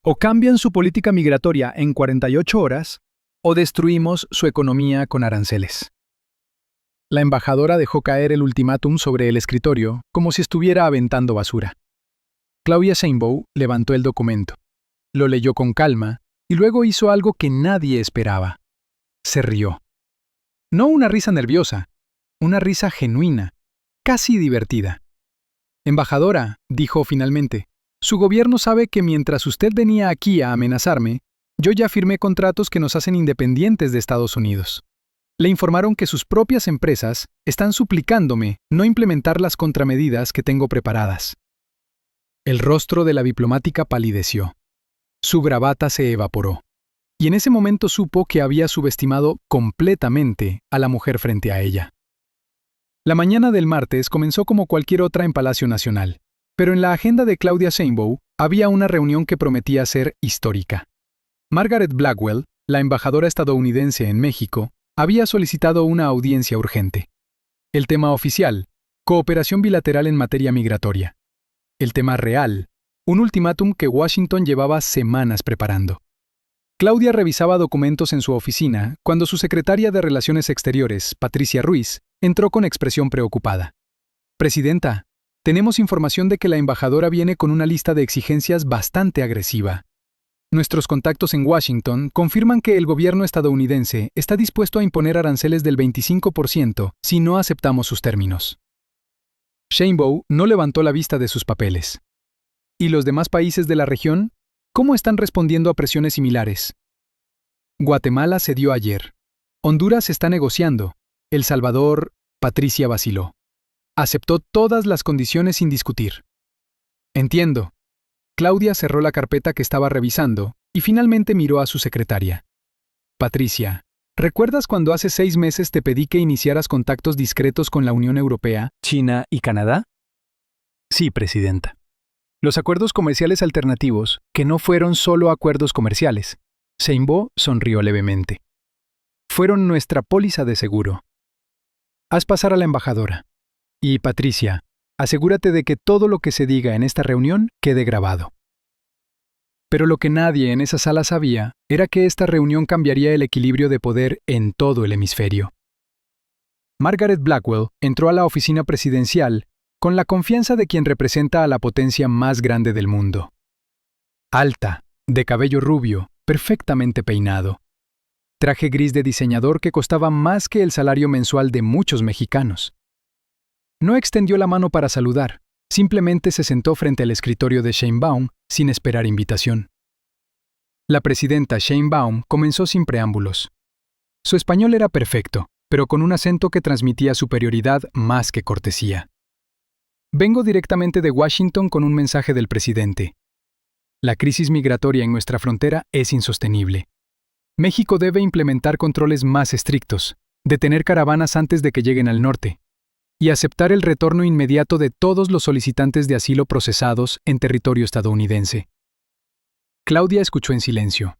O cambian su política migratoria en 48 horas, o destruimos su economía con aranceles. La embajadora dejó caer el ultimátum sobre el escritorio como si estuviera aventando basura. Claudia Sheinbaum levantó el documento, lo leyó con calma y luego hizo algo que nadie esperaba. Se rió. No una risa nerviosa, una risa genuina, casi divertida. Embajadora, dijo finalmente, su gobierno sabe que mientras usted venía aquí a amenazarme, yo ya firmé contratos que nos hacen independientes de Estados Unidos. Le informaron que sus propias empresas están suplicándome no implementar las contramedidas que tengo preparadas. El rostro de la diplomática palideció. Su gravata se evaporó. Y en ese momento supo que había subestimado completamente a la mujer frente a ella. La mañana del martes comenzó como cualquier otra en Palacio Nacional, pero en la agenda de Claudia Sheinbaum había una reunión que prometía ser histórica. Margaret Blackwell, la embajadora estadounidense en México, había solicitado una audiencia urgente. El tema oficial, cooperación bilateral en materia migratoria. El tema real, un ultimátum que Washington llevaba semanas preparando. Claudia revisaba documentos en su oficina cuando su secretaria de Relaciones Exteriores, Patricia Ruiz, entró con expresión preocupada. Presidenta, tenemos información de que la embajadora viene con una lista de exigencias bastante agresiva. Nuestros contactos en Washington confirman que el gobierno estadounidense está dispuesto a imponer aranceles del 25% si no aceptamos sus términos. Sheinbaum no levantó la vista de sus papeles. ¿Y los demás países de la región? ¿Cómo están respondiendo a presiones similares? Guatemala cedió ayer. Honduras está negociando. El Salvador, Patricia vaciló. Aceptó todas las condiciones sin discutir. Entiendo. Claudia cerró la carpeta que estaba revisando y finalmente miró a su secretaria. Patricia, ¿recuerdas cuando hace 6 meses te pedí que iniciaras contactos discretos con la Unión Europea, China y Canadá? Sí, presidenta. Los acuerdos comerciales alternativos, que no fueron solo acuerdos comerciales. Sheinbaum sonrió levemente. Fueron nuestra póliza de seguro. Haz pasar a la embajadora. Y, Patricia, asegúrate de que todo lo que se diga en esta reunión quede grabado. Pero lo que nadie en esa sala sabía era que esta reunión cambiaría el equilibrio de poder en todo el hemisferio. Margaret Blackwell entró a la oficina presidencial con la confianza de quien representa a la potencia más grande del mundo. Alta, de cabello rubio, perfectamente peinado. Traje gris de diseñador que costaba más que el salario mensual de muchos mexicanos. No extendió la mano para saludar, simplemente se sentó frente al escritorio de Sheinbaum sin esperar invitación. La presidenta Sheinbaum comenzó sin preámbulos. Su español era perfecto, pero con un acento que transmitía superioridad más que cortesía. Vengo directamente de Washington con un mensaje del presidente. La crisis migratoria en nuestra frontera es insostenible. México debe implementar controles más estrictos, detener caravanas antes de que lleguen al norte, y aceptar el retorno inmediato de todos los solicitantes de asilo procesados en territorio estadounidense. Claudia escuchó en silencio,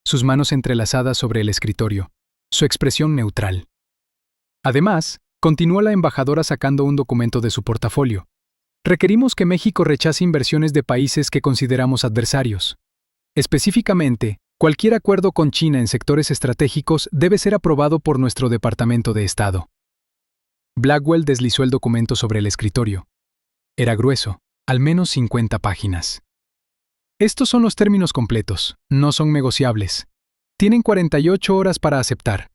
sus manos entrelazadas sobre el escritorio, su expresión neutral. Además, continuó la embajadora sacando un documento de su portafolio. Requerimos que México rechace inversiones de países que consideramos adversarios. Específicamente, cualquier acuerdo con China en sectores estratégicos debe ser aprobado por nuestro Departamento de Estado. Blackwell deslizó el documento sobre el escritorio. Era grueso, al menos 50 páginas. Estos son los términos completos, no son negociables. Tienen 48 horas para aceptar.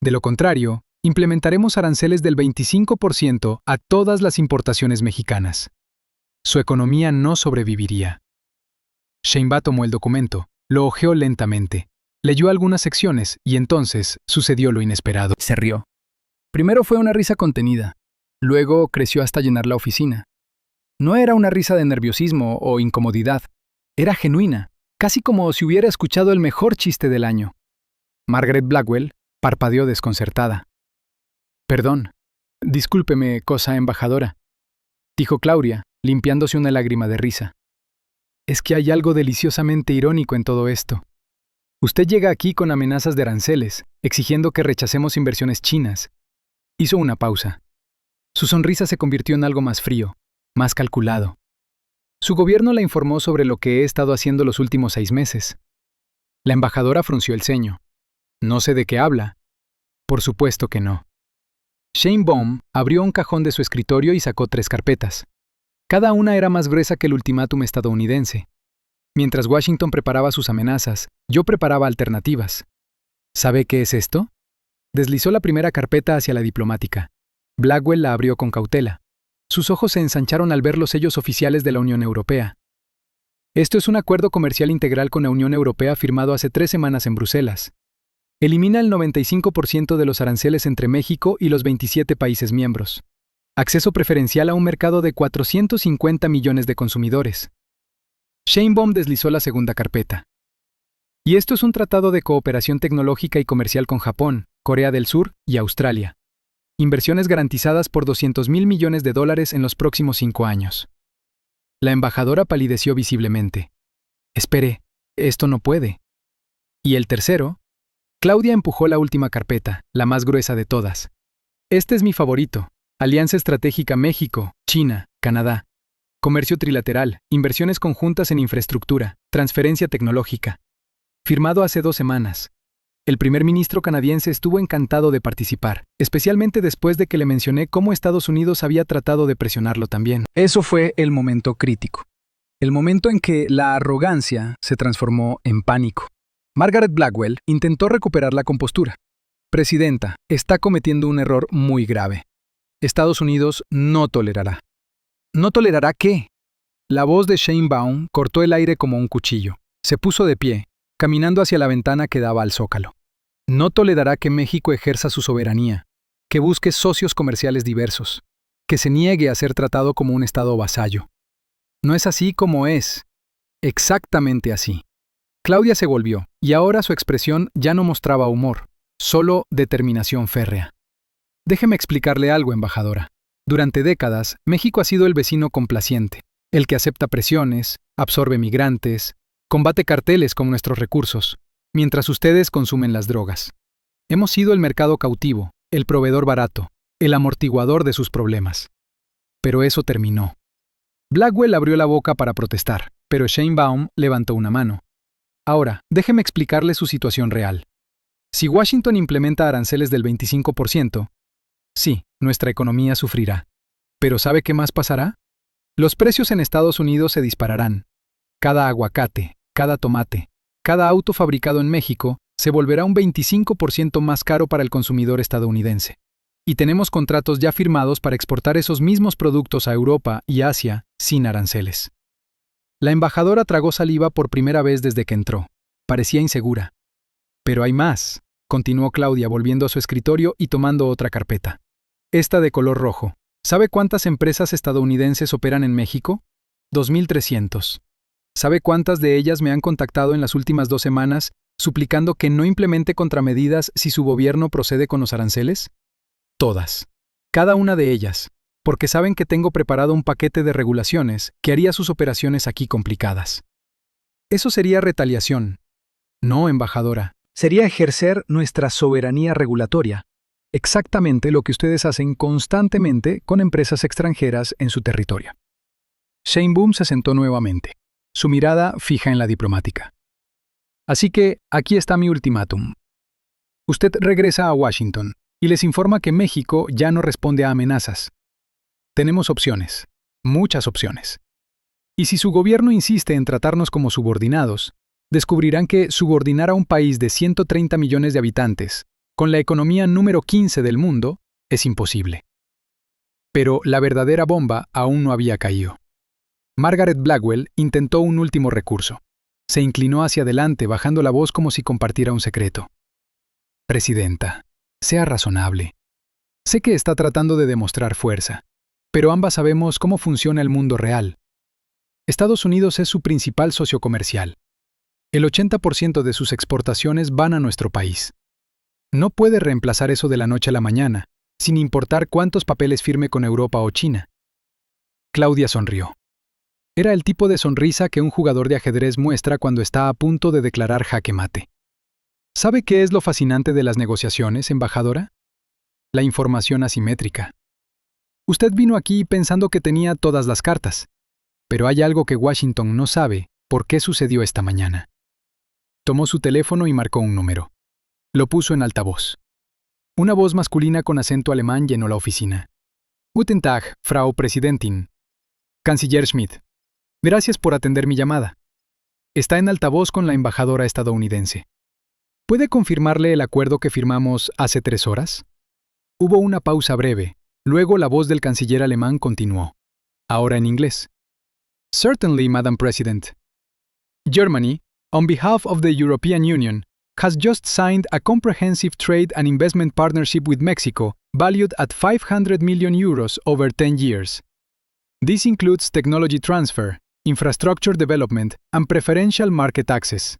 De lo contrario, implementaremos aranceles del 25% a todas las importaciones mexicanas. Su economía no sobreviviría. Sheinbaum tomó el documento, lo hojeó lentamente, leyó algunas secciones y entonces sucedió lo inesperado. Se rió. Primero fue una risa contenida, luego creció hasta llenar la oficina. No era una risa de nerviosismo o incomodidad, era genuina, casi como si hubiera escuchado el mejor chiste del año. Margaret Blackwell parpadeó desconcertada. Perdón, discúlpeme, cosa embajadora, dijo Claudia, limpiándose una lágrima de risa. Es que hay algo deliciosamente irónico en todo esto. Usted llega aquí con amenazas de aranceles, exigiendo que rechacemos inversiones chinas. Hizo una pausa. Su sonrisa se convirtió en algo más frío, más calculado. Su gobierno la informó sobre lo que he estado haciendo los últimos 6 meses. La embajadora frunció el ceño. No sé de qué habla. Por supuesto que no. Sheinbaum abrió un cajón de su escritorio y sacó 3 carpetas. Cada una era más gruesa que el ultimátum estadounidense. Mientras Washington preparaba sus amenazas, yo preparaba alternativas. ¿Sabe qué es esto? Deslizó la primera carpeta hacia la diplomática. Blackwell la abrió con cautela. Sus ojos se ensancharon al ver los sellos oficiales de la Unión Europea. Esto es un acuerdo comercial integral con la Unión Europea firmado hace 3 semanas en Bruselas. Elimina el 95% de los aranceles entre México y los 27 países miembros. Acceso preferencial a un mercado de 450 millones de consumidores. Sheinbaum deslizó la segunda carpeta. Y esto es un tratado de cooperación tecnológica y comercial con Japón, Corea del Sur y Australia. Inversiones garantizadas por $200.000 millones en los próximos 5 años. La embajadora palideció visiblemente. Espere, esto no puede. ¿Y el tercero? Claudia empujó la última carpeta, la más gruesa de todas. Este es mi favorito. Alianza Estratégica México, China, Canadá. Comercio trilateral, inversiones conjuntas en infraestructura, transferencia tecnológica. Firmado hace 2 semanas. El primer ministro canadiense estuvo encantado de participar, especialmente después de que le mencioné cómo Estados Unidos había tratado de presionarlo también. Eso fue el momento crítico. El momento en que la arrogancia se transformó en pánico. Margaret Blackwell intentó recuperar la compostura. Presidenta, está cometiendo un error muy grave. Estados Unidos no tolerará. ¿No tolerará qué? La voz de Sheinbaum cortó el aire como un cuchillo. Se puso de pie, caminando hacia la ventana que daba al zócalo. No tolerará que México ejerza su soberanía, que busque socios comerciales diversos, que se niegue a ser tratado como un estado vasallo. No es así como es. Exactamente así. Claudia se volvió, y ahora su expresión ya no mostraba humor, solo determinación férrea. Déjeme explicarle algo, embajadora. Durante décadas, México ha sido el vecino complaciente, el que acepta presiones, absorbe migrantes, combate carteles con nuestros recursos, mientras ustedes consumen las drogas. Hemos sido el mercado cautivo, el proveedor barato, el amortiguador de sus problemas. Pero eso terminó. Blackwell abrió la boca para protestar, pero Sheinbaum levantó una mano. Ahora, déjeme explicarle su situación real. Si Washington implementa aranceles del 25%, sí, nuestra economía sufrirá. ¿Pero sabe qué más pasará? Los precios en Estados Unidos se dispararán. Cada aguacate, cada tomate, cada auto fabricado en México se volverá un 25% más caro para el consumidor estadounidense. Y tenemos contratos ya firmados para exportar esos mismos productos a Europa y Asia sin aranceles. La embajadora tragó saliva por primera vez desde que entró. Parecía insegura. Pero hay más, continuó Claudia volviendo a su escritorio y tomando otra carpeta. Esta de color rojo. ¿Sabe cuántas empresas estadounidenses operan en México? 2.300. ¿Sabe cuántas de ellas me han contactado en las últimas 2 semanas suplicando que no implemente contramedidas si su gobierno procede con los aranceles? Todas. Cada una de ellas. Porque saben que tengo preparado un paquete de regulaciones que haría sus operaciones aquí complicadas. Eso sería retaliación. No, embajadora. Sería ejercer nuestra soberanía regulatoria. Exactamente lo que ustedes hacen constantemente con empresas extranjeras en su territorio. Sheinbaum se sentó nuevamente, su mirada fija en la diplomática. Así que, aquí está mi ultimátum. Usted regresa a Washington y les informa que México ya no responde a amenazas. Tenemos opciones, muchas opciones. Y si su gobierno insiste en tratarnos como subordinados, descubrirán que subordinar a un país de 130 millones de habitantes, con la economía número 15 del mundo, es imposible. Pero la verdadera bomba aún no había caído. Margaret Blackwell intentó un último recurso. Se inclinó hacia adelante, bajando la voz como si compartiera un secreto. Presidenta, sea razonable. Sé que está tratando de demostrar fuerza, pero ambas sabemos cómo funciona el mundo real. Estados Unidos es su principal socio comercial. El 80% de sus exportaciones van a nuestro país. No puede reemplazar eso de la noche a la mañana, sin importar cuántos papeles firme con Europa o China. Claudia sonrió. Era el tipo de sonrisa que un jugador de ajedrez muestra cuando está a punto de declarar jaque mate. ¿Sabe qué es lo fascinante de las negociaciones, embajadora? La información asimétrica. Usted vino aquí pensando que tenía todas las cartas, Pero hay algo que Washington no sabe por qué sucedió esta mañana. Tomó su teléfono y marcó un número. Lo puso en altavoz. Una voz masculina con acento alemán llenó la oficina. Guten Tag, Frau Präsidentin. Canciller Schmidt. Gracias por atender mi llamada. Está en altavoz con la embajadora estadounidense. ¿Puede confirmarle el acuerdo que firmamos hace 3 horas? Hubo una pausa breve. Luego la voz del canciller alemán continuó. Ahora en inglés. Certainly, Madam President. Germany, on behalf of the European Union, has just signed a comprehensive trade and investment partnership with Mexico, valued at 500 million euros over 10 years. This includes technology transfer, infrastructure development, and preferential market access.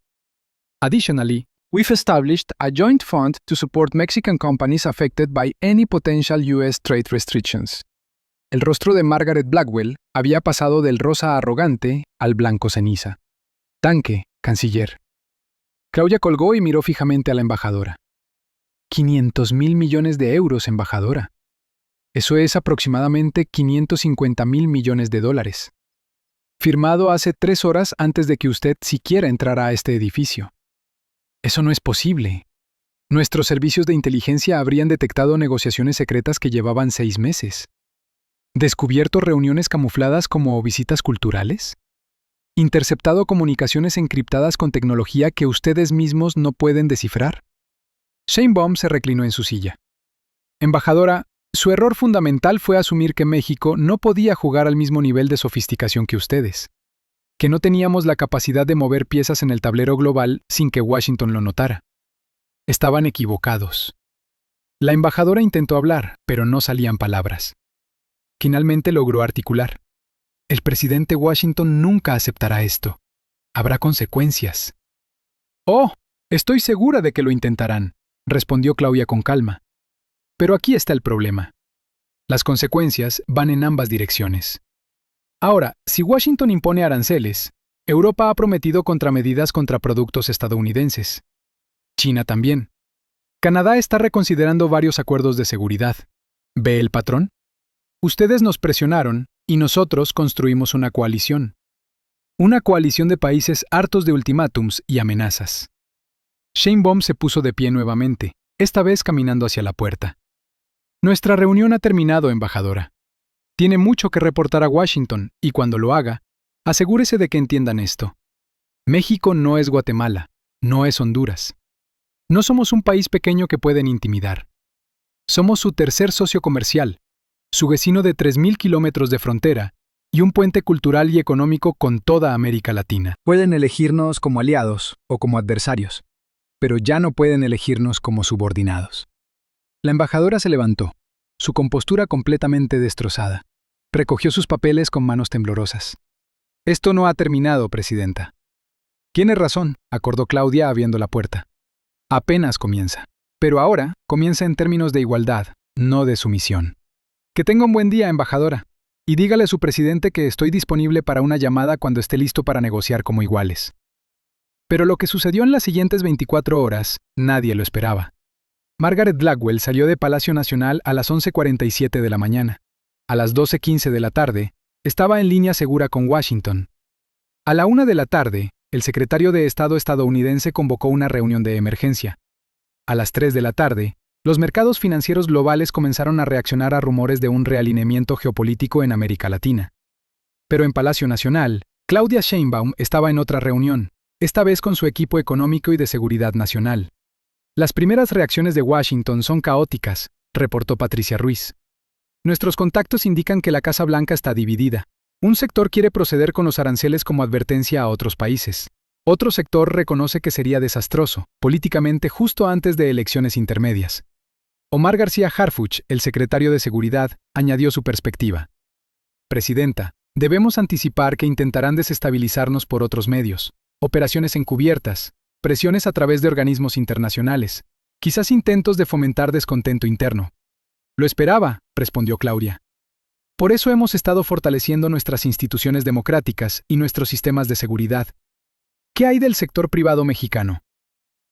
Additionally, we've established a joint fund to support Mexican companies affected by any potential U.S. trade restrictions. El rostro de Margaret Blackwell había pasado del rosa arrogante al blanco ceniza. Danke, canciller. Claudia colgó y miró fijamente a la embajadora. 500.000 millones de euros, embajadora. Eso es aproximadamente 550.000 millones de dólares. Firmado hace 3 horas antes de que usted siquiera entrara a este edificio. Eso no es posible. Nuestros servicios de inteligencia habrían detectado negociaciones secretas que llevaban 6 meses. ¿Descubierto reuniones camufladas como visitas culturales? ¿Interceptado comunicaciones encriptadas con tecnología que ustedes mismos no pueden descifrar? Sheinbaum se reclinó en su silla. Embajadora, su error fundamental fue asumir que México no podía jugar al mismo nivel de sofisticación que ustedes, que no teníamos la capacidad de mover piezas en el tablero global sin que Washington lo notara. Estaban equivocados. La embajadora intentó hablar, pero no salían palabras. Finalmente logró articular. El presidente Washington nunca aceptará esto. Habrá consecuencias. Oh, estoy segura de que lo intentarán, respondió Claudia con calma. Pero aquí está el problema. Las consecuencias van en ambas direcciones. Ahora, si Washington impone aranceles, Europa ha prometido contramedidas contra productos estadounidenses. China también. Canadá está reconsiderando varios acuerdos de seguridad. ¿Ve el patrón? Ustedes nos presionaron y nosotros construimos una coalición. Una coalición de países hartos de ultimátums y amenazas. Sheinbaum se puso de pie nuevamente, esta vez caminando hacia la puerta. Nuestra reunión ha terminado, embajadora. Tiene mucho que reportar a Washington y cuando lo haga, asegúrese de que entiendan esto. México no es Guatemala, no es Honduras. No somos un país pequeño que pueden intimidar. Somos su tercer socio comercial, su vecino de 3.000 kilómetros de frontera y un puente cultural y económico con toda América Latina. Pueden elegirnos como aliados o como adversarios, pero ya no pueden elegirnos como subordinados. La embajadora se levantó, su compostura completamente destrozada. Recogió sus papeles con manos temblorosas. Esto no ha terminado, presidenta. Tiene razón, acordó Claudia abriendo la puerta. Apenas comienza. Pero ahora comienza en términos de igualdad, no de sumisión. Que tenga un buen día, embajadora. Y dígale a su presidente que estoy disponible para una llamada cuando esté listo para negociar como iguales. Pero lo que sucedió en las siguientes 24 horas, nadie lo esperaba. Margaret Blackwell salió de Palacio Nacional a las 11:47 de la mañana. A las 12:15 de la tarde, estaba en línea segura con Washington. A la 1 de la tarde, el secretario de Estado estadounidense convocó una reunión de emergencia. A las 3 de la tarde, los mercados financieros globales comenzaron a reaccionar a rumores de un realineamiento geopolítico en América Latina. Pero en Palacio Nacional, Claudia Sheinbaum estaba en otra reunión, esta vez con su equipo económico y de seguridad nacional. Las primeras reacciones de Washington son caóticas, reportó Patricia Ruiz. Nuestros contactos indican que la Casa Blanca está dividida. Un sector quiere proceder con los aranceles como advertencia a otros países. Otro sector reconoce que sería desastroso, políticamente justo antes de elecciones intermedias. Omar García Harfuch, el secretario de Seguridad, añadió su perspectiva. Presidenta, debemos anticipar que intentarán desestabilizarnos por otros medios. Operaciones encubiertas, presiones a través de organismos internacionales, quizás intentos de fomentar descontento interno. Lo esperaba, respondió Claudia. Por eso hemos estado fortaleciendo nuestras instituciones democráticas y nuestros sistemas de seguridad. ¿Qué hay del sector privado mexicano?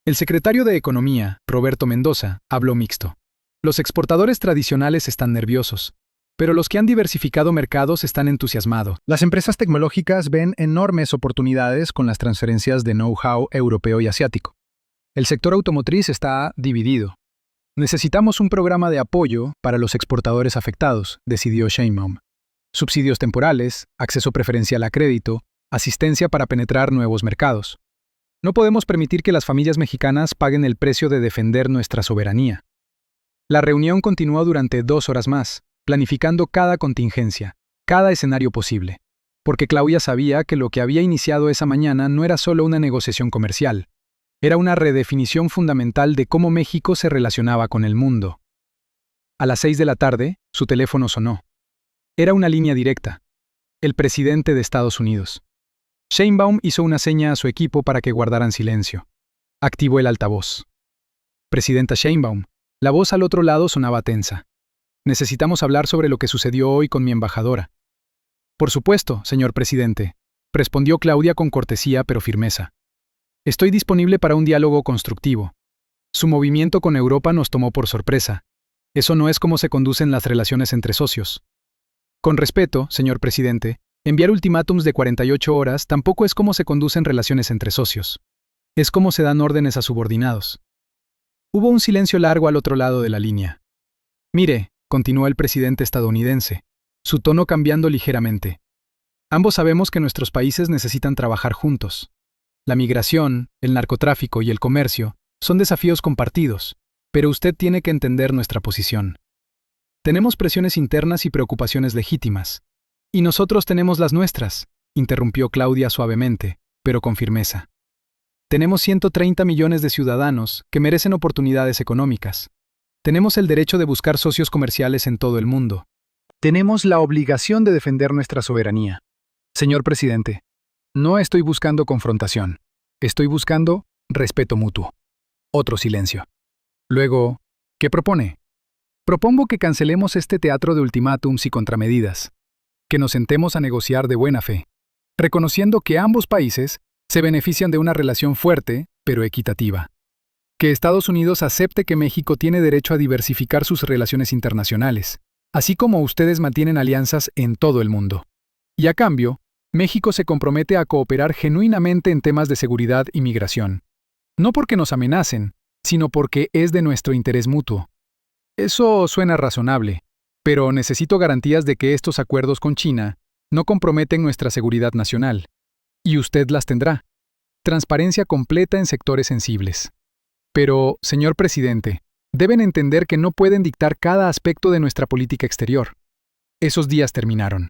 El secretario de Economía, Roberto Mendoza, habló mixto. Los exportadores tradicionales están nerviosos. pero los que han diversificado mercados están entusiasmados. Las empresas tecnológicas ven enormes oportunidades con las transferencias de know-how europeo y asiático. El sector automotriz está dividido. Necesitamos un programa de apoyo para los exportadores afectados, decidió Sheinbaum. Subsidios temporales, acceso preferencial a crédito, asistencia para penetrar nuevos mercados. No podemos permitir que las familias mexicanas paguen el precio de defender nuestra soberanía. La reunión continuó durante 2 horas más, planificando cada contingencia, cada escenario posible, porque Claudia sabía que lo que había iniciado esa mañana no era solo una negociación comercial, era una redefinición fundamental de cómo México se relacionaba con el mundo. A las 6 de la tarde, su teléfono sonó. Era una línea directa. El presidente de Estados Unidos. Sheinbaum hizo una seña a su equipo para que guardaran silencio. Activó el altavoz. Presidenta Sheinbaum, la voz al otro lado sonaba tensa. Necesitamos hablar sobre lo que sucedió hoy con mi embajadora. Por supuesto, señor presidente, respondió Claudia con cortesía pero firmeza. Estoy disponible para un diálogo constructivo. Su movimiento con Europa nos tomó por sorpresa. Eso no es cómo se conducen las relaciones entre socios. Con respeto, señor presidente, enviar ultimátums de 48 horas tampoco es cómo se conducen relaciones entre socios. Es cómo se dan órdenes a subordinados. Hubo un silencio largo al otro lado de la línea. Mire, continuó el presidente estadounidense, su tono cambiando ligeramente. Ambos sabemos que nuestros países necesitan trabajar juntos. La migración, el narcotráfico y el comercio son desafíos compartidos, pero usted tiene que entender nuestra posición. Tenemos presiones internas y preocupaciones legítimas. Y nosotros tenemos las nuestras, interrumpió Claudia suavemente, pero con firmeza. Tenemos 130 millones de ciudadanos que merecen oportunidades económicas. Tenemos el derecho de buscar socios comerciales en todo el mundo. Tenemos la obligación de defender nuestra soberanía. Señor presidente, no estoy buscando confrontación. Estoy buscando respeto mutuo. Otro silencio. Luego, ¿qué propone? Propongo que cancelemos este teatro de ultimátums y contramedidas. Que nos sentemos a negociar de buena fe, reconociendo que ambos países se benefician de una relación fuerte, pero equitativa. Que Estados Unidos acepte que México tiene derecho a diversificar sus relaciones internacionales, así como ustedes mantienen alianzas en todo el mundo. Y a cambio, México se compromete a cooperar genuinamente en temas de seguridad y migración. No porque nos amenacen, sino porque es de nuestro interés mutuo. Eso suena razonable, pero necesito garantías de que estos acuerdos con China no comprometen nuestra seguridad nacional. Y usted las tendrá. Transparencia completa en sectores sensibles. Pero, señor presidente, deben entender que no pueden dictar cada aspecto de nuestra política exterior. Esos días terminaron.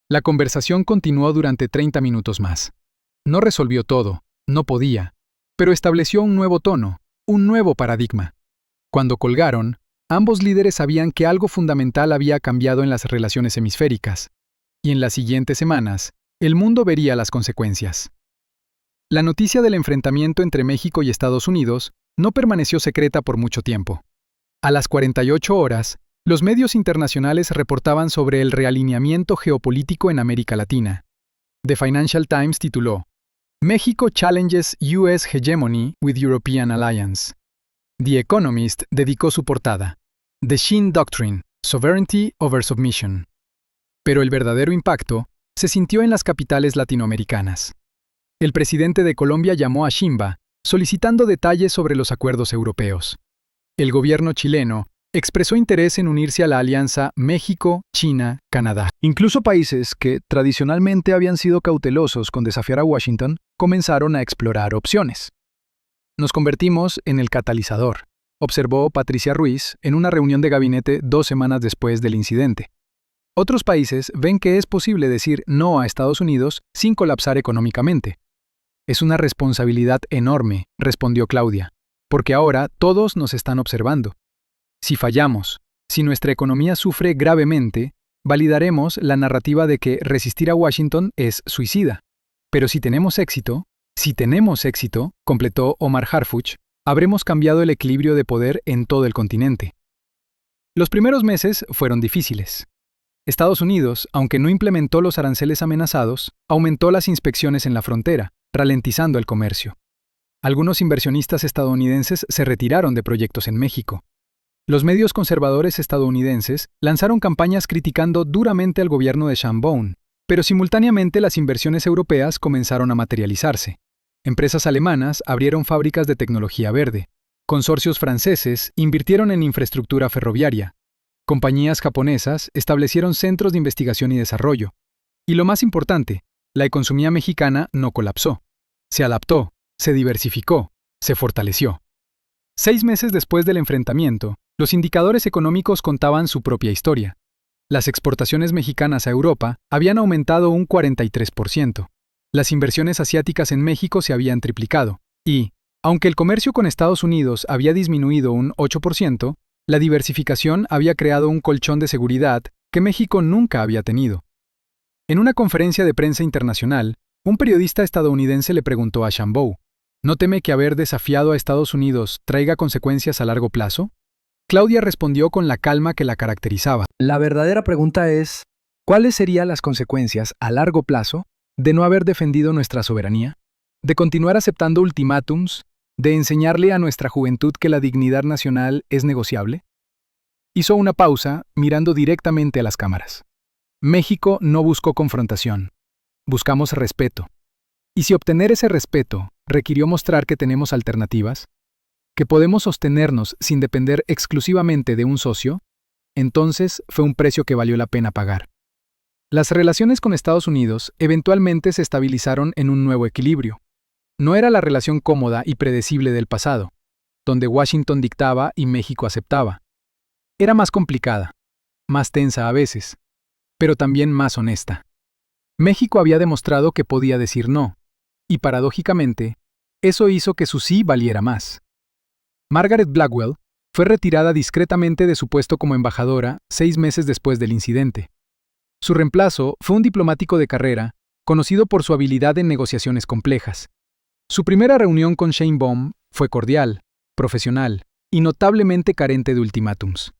La conversación continuó durante 30 minutos más. No resolvió todo, no podía, pero estableció un nuevo tono, un nuevo paradigma. Cuando colgaron, ambos líderes sabían que algo fundamental había cambiado en las relaciones hemisféricas, y en las siguientes semanas, el mundo vería las consecuencias. La noticia del enfrentamiento entre México y Estados Unidos no permaneció secreta por mucho tiempo. A las 48 horas, los medios internacionales reportaban sobre el realineamiento geopolítico en América Latina. The Financial Times tituló, México challenges US hegemony with European alliance. The Economist dedicó su portada, The Shin Doctrine, Sovereignty over Submission. Pero el verdadero impacto se sintió en las capitales latinoamericanas. El presidente de Colombia llamó a Sheinbaum, solicitando detalles sobre los acuerdos europeos. El gobierno chileno expresó interés en unirse a la alianza México-China-Canadá. Incluso países que tradicionalmente habían sido cautelosos con desafiar a Washington comenzaron a explorar opciones. Nos convertimos en el catalizador, observó Patricia Ruiz en una reunión de gabinete 2 semanas después del incidente. Otros países ven que es posible decir no a Estados Unidos sin colapsar económicamente. Es una responsabilidad enorme, respondió Claudia, porque ahora todos nos están observando. Si fallamos, si nuestra economía sufre gravemente, validaremos la narrativa de que resistir a Washington es suicida. Pero si tenemos éxito, completó Omar Harfuch, habremos cambiado el equilibrio de poder en todo el continente. Los primeros meses fueron difíciles. Estados Unidos, aunque no implementó los aranceles amenazados, aumentó las inspecciones en la frontera, ralentizando el comercio. Algunos inversionistas estadounidenses se retiraron de proyectos en México. Los medios conservadores estadounidenses lanzaron campañas criticando duramente al gobierno de Schönborn, pero simultáneamente las inversiones europeas comenzaron a materializarse. Empresas alemanas abrieron fábricas de tecnología verde. Consorcios franceses invirtieron en infraestructura ferroviaria. Compañías japonesas establecieron centros de investigación y desarrollo. Y lo más importante, la economía mexicana no colapsó. Se adaptó, se diversificó, se fortaleció. 6 meses después del enfrentamiento, los indicadores económicos contaban su propia historia. Las exportaciones mexicanas a Europa habían aumentado un 43%. Las inversiones asiáticas en México se habían triplicado. Y, aunque el comercio con Estados Unidos había disminuido un 8%, la diversificación había creado un colchón de seguridad que México nunca había tenido. En una conferencia de prensa internacional, un periodista estadounidense le preguntó a Schönborn, ¿no teme que haber desafiado a Estados Unidos traiga consecuencias a largo plazo? Claudia respondió con la calma que la caracterizaba. La verdadera pregunta es, ¿cuáles serían las consecuencias a largo plazo de no haber defendido nuestra soberanía? ¿De continuar aceptando ultimátums? ¿De enseñarle a nuestra juventud que la dignidad nacional es negociable? Hizo una pausa, mirando directamente a las cámaras. México no buscó confrontación. Buscamos respeto. Y si obtener ese respeto requirió mostrar que tenemos alternativas, que podemos sostenernos sin depender exclusivamente de un socio, entonces fue un precio que valió la pena pagar. Las relaciones con Estados Unidos eventualmente se estabilizaron en un nuevo equilibrio. No era la relación cómoda y predecible del pasado, donde Washington dictaba y México aceptaba. Era más complicada, más tensa a veces, pero también más honesta. México había demostrado que podía decir no, y paradójicamente, eso hizo que su sí valiera más. Margaret Blackwell fue retirada discretamente de su puesto como embajadora 6 meses después del incidente. Su reemplazo fue un diplomático de carrera, conocido por su habilidad en negociaciones complejas. Su primera reunión con Sheinbaum fue cordial, profesional y notablemente carente de ultimátums.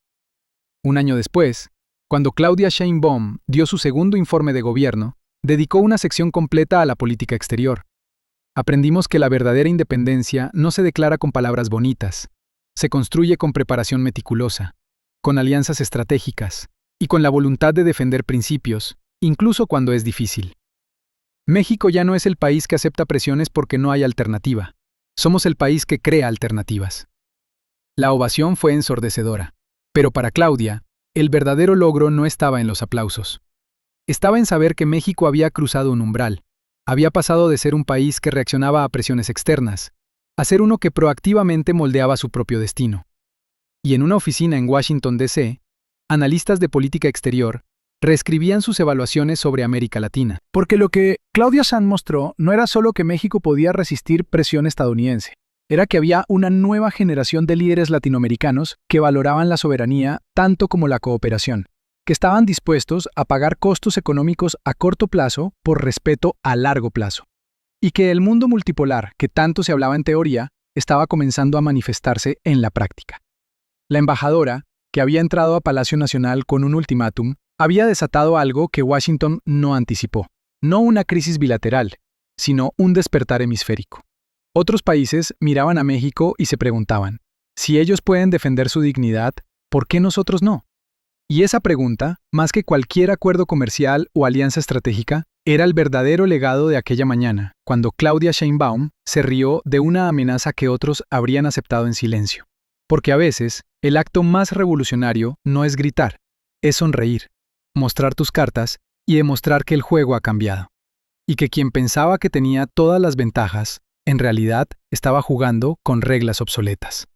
Un año después, cuando Claudia Sheinbaum dio su segundo informe de gobierno, dedicó una sección completa a la política exterior. Aprendimos que la verdadera independencia no se declara con palabras bonitas, se construye con preparación meticulosa, con alianzas estratégicas y con la voluntad de defender principios, incluso cuando es difícil. México ya no es el país que acepta presiones porque no hay alternativa. Somos el país que crea alternativas. La ovación fue ensordecedora, pero para Claudia, el verdadero logro no estaba en los aplausos. Estaba en saber que México había cruzado un umbral. Había pasado de ser un país que reaccionaba a presiones externas, a ser uno que proactivamente moldeaba su propio destino. Y en una oficina en Washington, D.C., analistas de política exterior reescribían sus evaluaciones sobre América Latina. Porque lo que Claudia Sheinbaum mostró no era solo que México podía resistir presión estadounidense, era que había una nueva generación de líderes latinoamericanos que valoraban la soberanía tanto como la cooperación, que estaban dispuestos a pagar costos económicos a corto plazo por respeto a largo plazo, y que el mundo multipolar, que tanto se hablaba en teoría, estaba comenzando a manifestarse en la práctica. La embajadora, que había entrado a Palacio Nacional con un ultimátum, había desatado algo que Washington no anticipó, no una crisis bilateral, sino un despertar hemisférico. Otros países miraban a México y se preguntaban, si ellos pueden defender su dignidad, ¿por qué nosotros no? Y esa pregunta, más que cualquier acuerdo comercial o alianza estratégica, era el verdadero legado de aquella mañana, cuando Claudia Sheinbaum se rió de una amenaza que otros habrían aceptado en silencio. Porque a veces, el acto más revolucionario no es gritar, es sonreír, mostrar tus cartas y demostrar que el juego ha cambiado. Y que quien pensaba que tenía todas las ventajas, en realidad estaba jugando con reglas obsoletas.